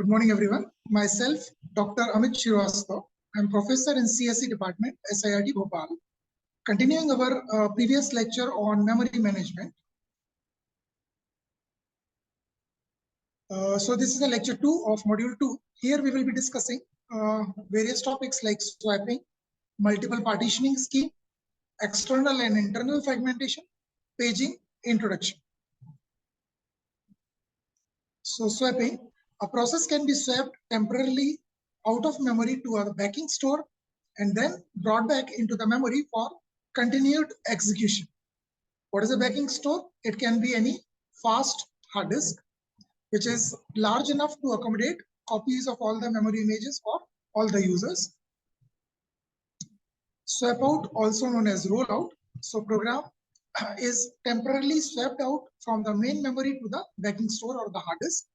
Good morning, everyone. Myself, Dr. Amit Shrivastava. I'm professor in CSE department, SIRT Bhopal. Continuing our previous lecture on memory management. So this is the lecture 2 of module 2. Here we will be discussing various topics like swapping, multiple partitioning scheme, external and internal fragmentation, paging, introduction. So swapping, a process can be swapped temporarily out of memory to a backing store and then brought back into the memory for continued execution. What is a backing store? It can be any fast hard disk which is large enough to accommodate copies of all the memory images for all the users. Swap out, also known as rollout. So program is temporarily swapped out from the main memory to the backing store or the hard disk.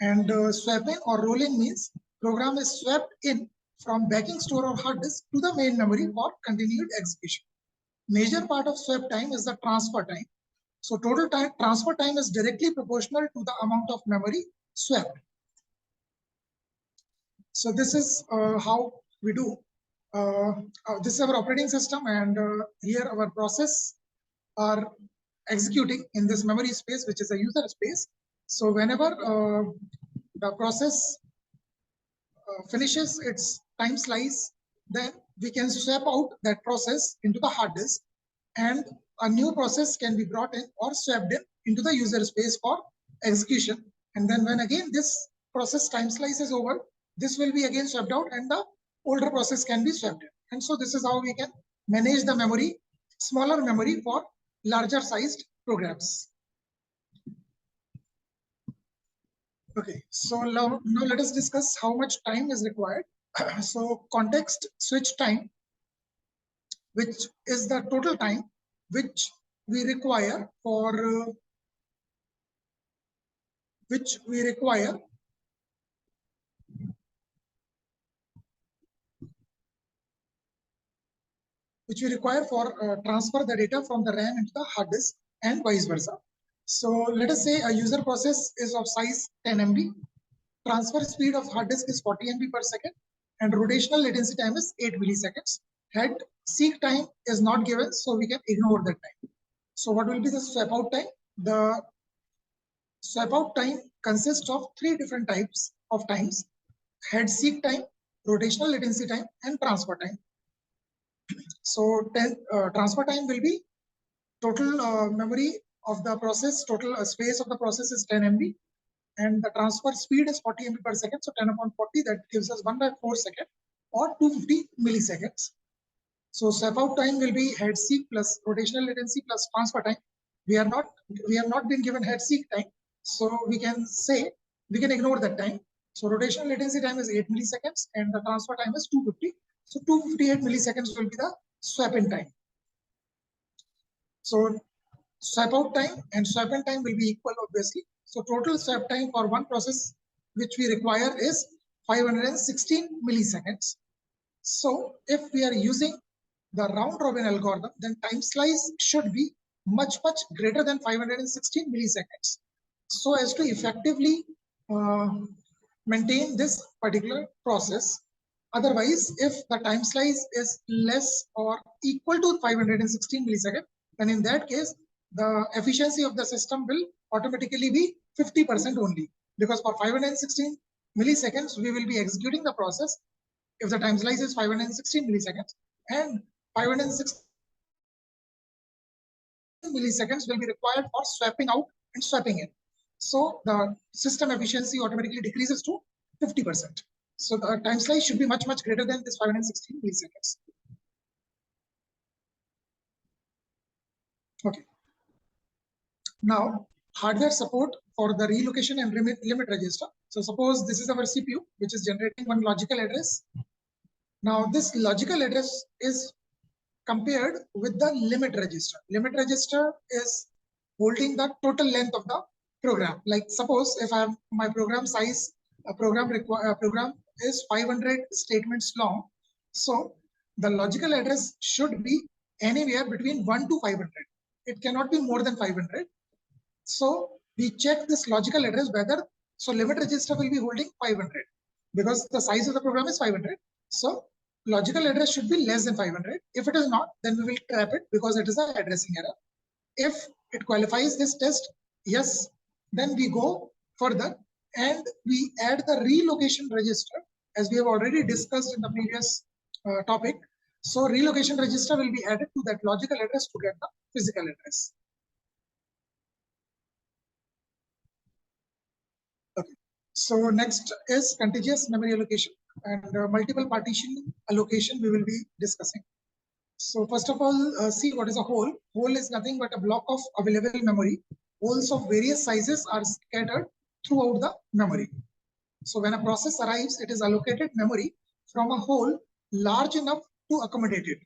And swapping or rolling means program is swapped in from backing store or hard disk to the main memory for continued execution. Major part of swap time is the transfer time. So total time transfer time is directly proportional to the amount of memory swapped. So this is how we do. This is our operating system, and here our process are executing in this memory space, which is a user space. So whenever the process finishes its time slice, then we can swap out that process into the hard disk, and a new process can be brought in or swapped in into the user space for execution. And then when again this process time slice is over, this will be again swapped out and the older process can be swapped in. And so this is how we can manage the memory, smaller memory for larger sized programs. Okay, so now let us discuss how much time is required. So context switch time, which is the total time which we require for transfer the data from the RAM into the hard disk and vice versa. So let us say a user process is of size 10 MB, transfer speed of hard disk is 40 MB per second, and rotational latency time is 8 milliseconds. Head seek time is not given, so we can ignore that time. So what will be the swap out time? The swap out time consists of 3 different types of times: head seek time, rotational latency time, and transfer time. So transfer time will be total memory of the process, total space of the process is 10 MB, and the transfer speed is 40 MB per second. So 10 upon 40, that gives us 1/4 second or 250 milliseconds. So swap out time will be head seek plus rotational latency plus transfer time. We have not been given head seek time, so we can ignore that time. So rotational latency time is 8 milliseconds and the transfer time is 250. So 258 milliseconds will be the swap in time. So swap out time and swap in time will be equal, obviously. So total swap time for one process which we require is 516 milliseconds. So if we are using the round robin algorithm, then time slice should be much greater than 516 milliseconds, so as to effectively maintain this particular process. Otherwise, if the time slice is less or equal to 516 milliseconds, then in that case, the efficiency of the system will automatically be 50% only, because for 516 milliseconds, we will be executing the process if the time slice is 516 milliseconds, and 516 milliseconds will be required for swapping out and swapping in. So the system efficiency automatically decreases to 50%. So the time slice should be much greater than this 516 milliseconds. Okay. Now, hardware support for the relocation and limit register. So suppose this is our CPU, which is generating one logical address. Now this logical address is compared with the limit register. Limit register is holding the total length of the program. Like suppose if I have my program size, a program is 500 statements long. So the logical address should be anywhere between 1 to 500. It cannot be more than 500. So we check this logical address whether So limit register will be holding 500 because the size of the program is 500. So logical address should be less than 500. If it is not, then we will trap it because it is an addressing error. If it qualifies this test, yes, then we go further and we add the relocation register as we have already discussed in the previous topic. So relocation register will be added to that logical address to get the physical address. Okay. So next is contiguous memory allocation and multiple partition allocation we will be discussing. So first of all, see what is a hole. Hole is nothing but a block of available memory. Holes of various sizes are scattered throughout the memory. So when a process arrives, it is allocated memory from a hole large enough to accommodate it.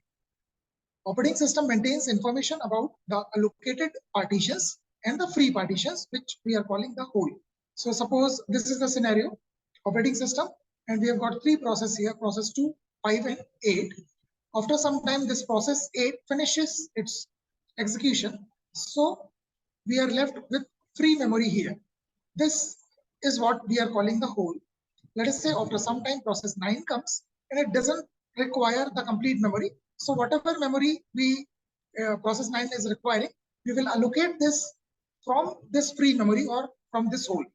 Operating system maintains information about the allocated partitions and the free partitions, which we are calling the hole. So suppose this is the scenario, operating system, and we have got three processes here, process 2, 5 and 8. After some time, this process 8 finishes its execution. So we are left with free memory here. This is what we are calling the hole. Let us say after some time process 9 comes and it doesn't require the complete memory. So whatever memory we process 9 is requiring, we will allocate this from this free memory or from this hole.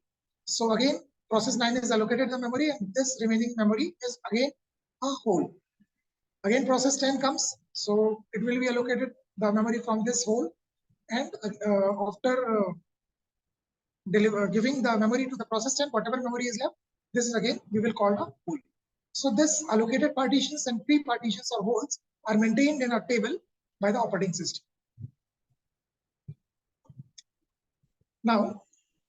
So again, process 9 is allocated the memory and this remaining memory is again a hole. Again, process 10 comes, so it will be allocated the memory from this hole, and after giving the memory to the process 10, whatever memory is left, this is again we will call the hole. So this allocated partitions and free partitions or holes are maintained in a table by the operating system. Now,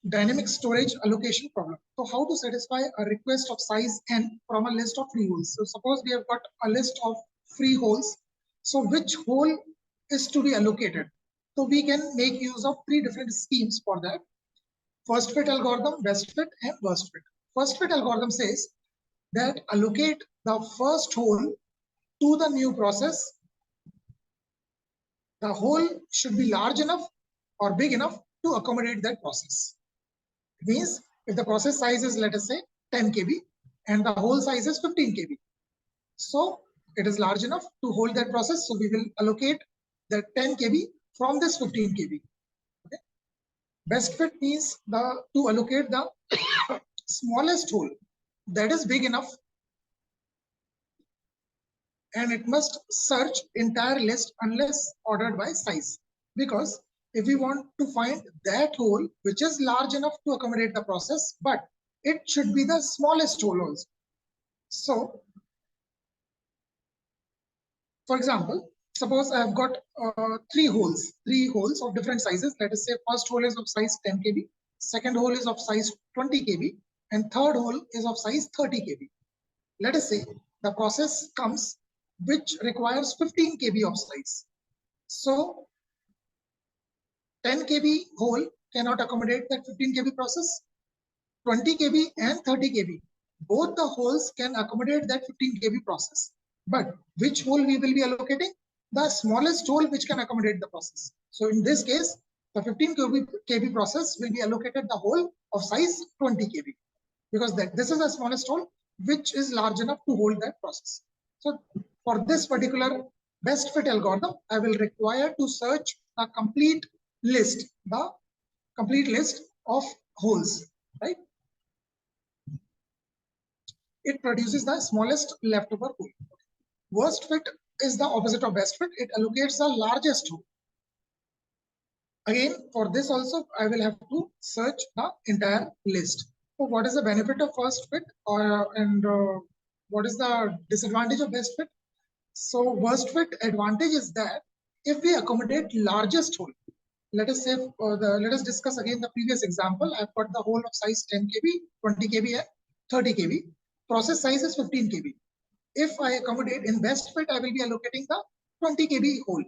dynamic storage allocation problem. So how to satisfy a request of size n from a list of free holes? So suppose we have got a list of free holes. So which hole is to be allocated? So we can make use of three different schemes for that. First fit algorithm, best fit and worst fit. First fit algorithm says that allocate the first hole to the new process. The hole should be large enough or big enough to accommodate that process. It means if the process size is, let us say, 10 KB and the hole size is 15 KB. So it is large enough to hold that process. So we will allocate the 10 KB from this 15 KB. Okay. Best fit means to allocate the smallest hole that is big enough, and it must search entire list unless ordered by size. Because if we want to find that hole which is large enough to accommodate the process, but it should be the smallest hole also. So, for example, suppose I have got three holes of different sizes. Let us say first hole is of size 10 KB, second hole is of size 20 KB, and third hole is of size 30 KB. Let us say the process comes which requires 15 KB of size. So 10 KB hole cannot accommodate that 15 KB process. 20 KB and 30 KB, both the holes can accommodate that 15 KB process. But which hole we will be allocating? The smallest hole which can accommodate the process. So in this case, the 15 KB process will be allocated the hole of size 20 KB, because this is the smallest hole which is large enough to hold that process. So for this particular best fit algorithm, I will require to search the complete list of holes, right? It produces the smallest leftover hole. Worst fit is the opposite of best fit. It allocates the largest hole. Again, for this also, I will have to search the entire list. So what is the benefit of worst fit, and what is the disadvantage of best fit? So worst fit advantage is that if we accommodate largest hole, let us say, let us discuss again the previous example. I've got the hole of size 10 KB, 20 KB and 30 KB. Process size is 15 KB. If I accommodate in best fit, I will be allocating the 20 KB hole.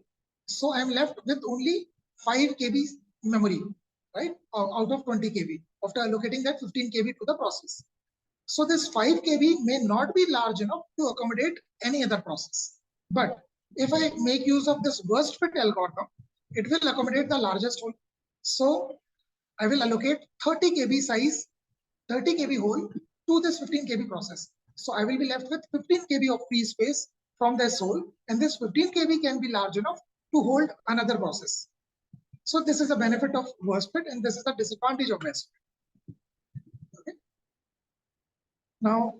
So I'm left with only 5 KB memory, right? Out of 20 KB after allocating that 15 KB to the process. So this 5 KB may not be large enough to accommodate any other process. But if I make use of this worst fit algorithm, it will accommodate the largest hole. So I will allocate 30 KB size 30 KB hole to this 15 KB process. So I will be left with 15 KB of free space from this hole, and this 15 KB can be large enough to hold another process. So this is a benefit of worst fit, and this is the disadvantage of best fit. Okay. Now,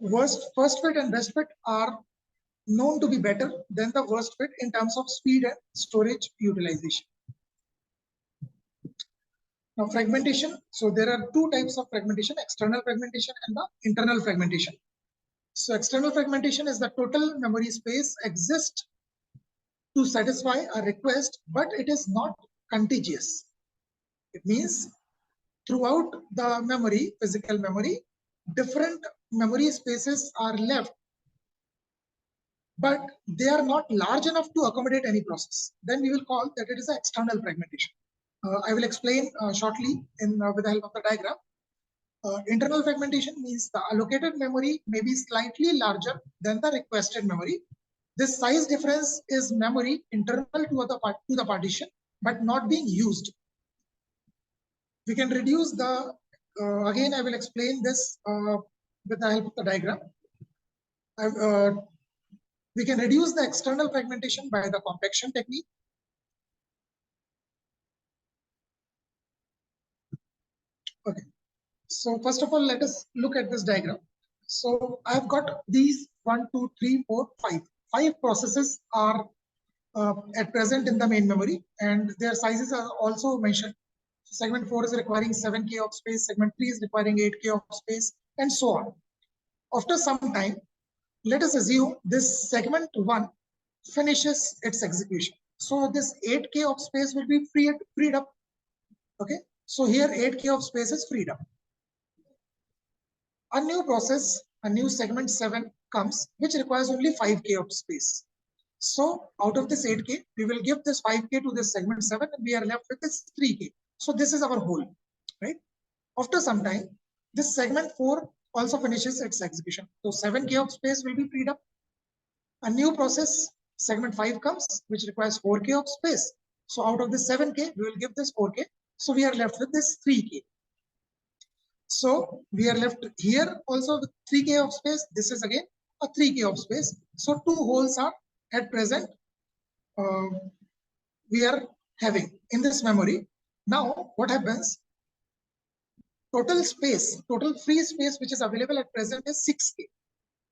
first fit and best fit are known to be better than the worst fit in terms of speed and storage utilization. Now, fragmentation. So there are two types of fragmentation: external fragmentation and the internal fragmentation. So external fragmentation is the total memory space exists to satisfy a request, but it is not contiguous. It means throughout the memory, physical memory, different memory spaces are left, but they are not large enough to accommodate any process. Then we will call that it is an external fragmentation. I will explain shortly with the help of the diagram. Internal fragmentation means the allocated memory may be slightly larger than the requested memory. This size difference is memory internal to the partition, but not being used. We can reduce the, again I will explain this with the help of the diagram. We can reduce the external fragmentation by the compaction technique. Okay, so first of all, let us look at this diagram. So I've got these 1, 2, 3, 4, 5. 5 processes are at present in the main memory, and their sizes are also mentioned. Segment 4 is requiring 7K of space, segment 3 is requiring 8K of space, and so on. After some time, let us assume this segment 1 finishes its execution. So this 8K of space will be freed up. Okay, so here 8K of space is freed up. A new process, a new segment 7 comes, which requires only 5K of space. So out of this 8K, we will give this 5K to this segment 7, and we are left with this 3K. So this is our whole, right? After some time, this segment 4 also finishes its execution. So 7K of space will be freed up. A new process, segment 5 comes, which requires 4K of space. So out of this 7K, we will give this 4K. So we are left with this 3K. So we are left here also with 3K of space. This is again a 3K of space. So two holes are at present we are having in this memory. Now what happens? Total space, total free space which is available at present is 6K.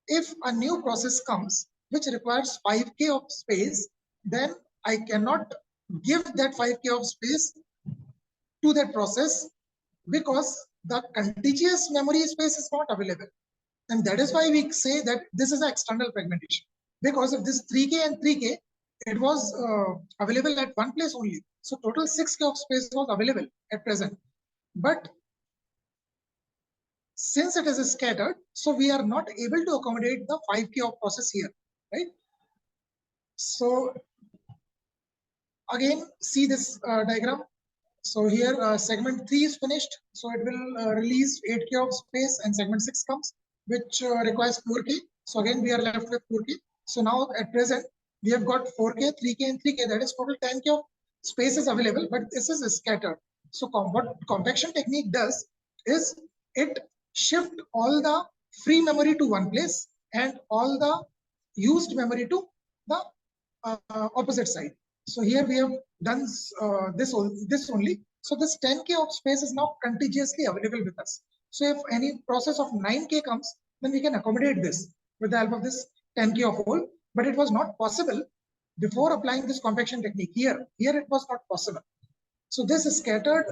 If a new process comes which requires 5K of space, then I cannot give that 5K of space to that process because the contiguous memory space is not available. And that is why we say that this is an external fragmentation. Because of this 3K and 3K, it was available at one place only. So total 6K of space was available at present. But since it is scattered, so we are not able to accommodate the 5K of process here, right? So again, see this diagram. So here segment 3 is finished. So it will release 8K of space, and segment 6 comes, which requires 4K. So again, we are left with 4K. So now at present, we have got 4K, 3K, and 3K. That is total 10K of space is available, but this is scattered. So what compaction technique does is it shift all the free memory to one place and all the used memory to the opposite side. So here we have done this only. So this 10K of space is now contiguously available with us. So if any process of 9K comes, then we can accommodate this with the help of this 10K of hole. But it was not possible before applying this compaction technique. Here it was not possible. So this scattered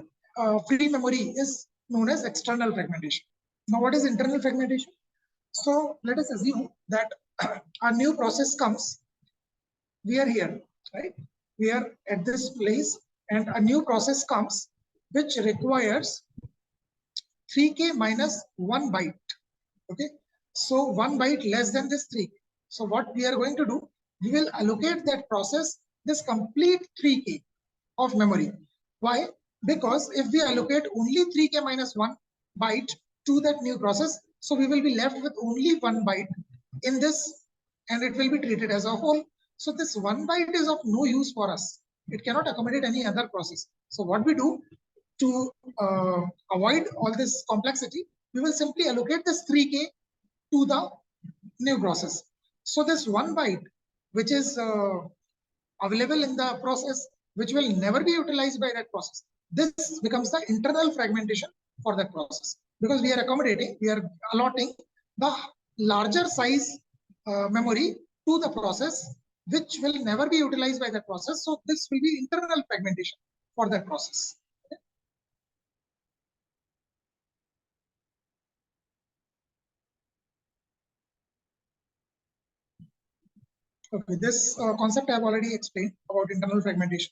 free memory is known as external fragmentation. Now what is internal fragmentation? So let us assume that a new process comes. We are here, right? We are at this place, and a new process comes which requires 3K minus 1 byte. Okay, so 1 byte less than this 3K. So what we are going to do, we will allocate that process this complete 3K of memory. Why? Because if we allocate only 3K minus 1 byte to that new process, so we will be left with only 1 byte in this, and it will be treated as a whole. So this 1 byte is of no use for us. It cannot accommodate any other process. So what we do to avoid all this complexity, we will simply allocate this 3K to the new process. So this 1 byte, which is available in the process, which will never be utilized by that process, this becomes the internal fragmentation for that process, because we are accommodating, we are allotting the larger size memory to the process, which will never be utilized by that process. So this will be internal fragmentation for that process. Okay, this concept I have already explained about internal fragmentation.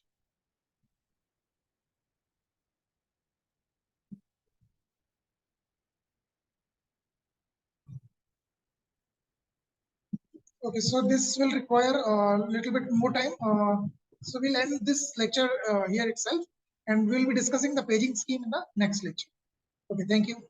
Okay, so this will require a little bit more time. So we'll end this lecture here itself, and we'll be discussing the paging scheme in the next lecture. Okay, thank you.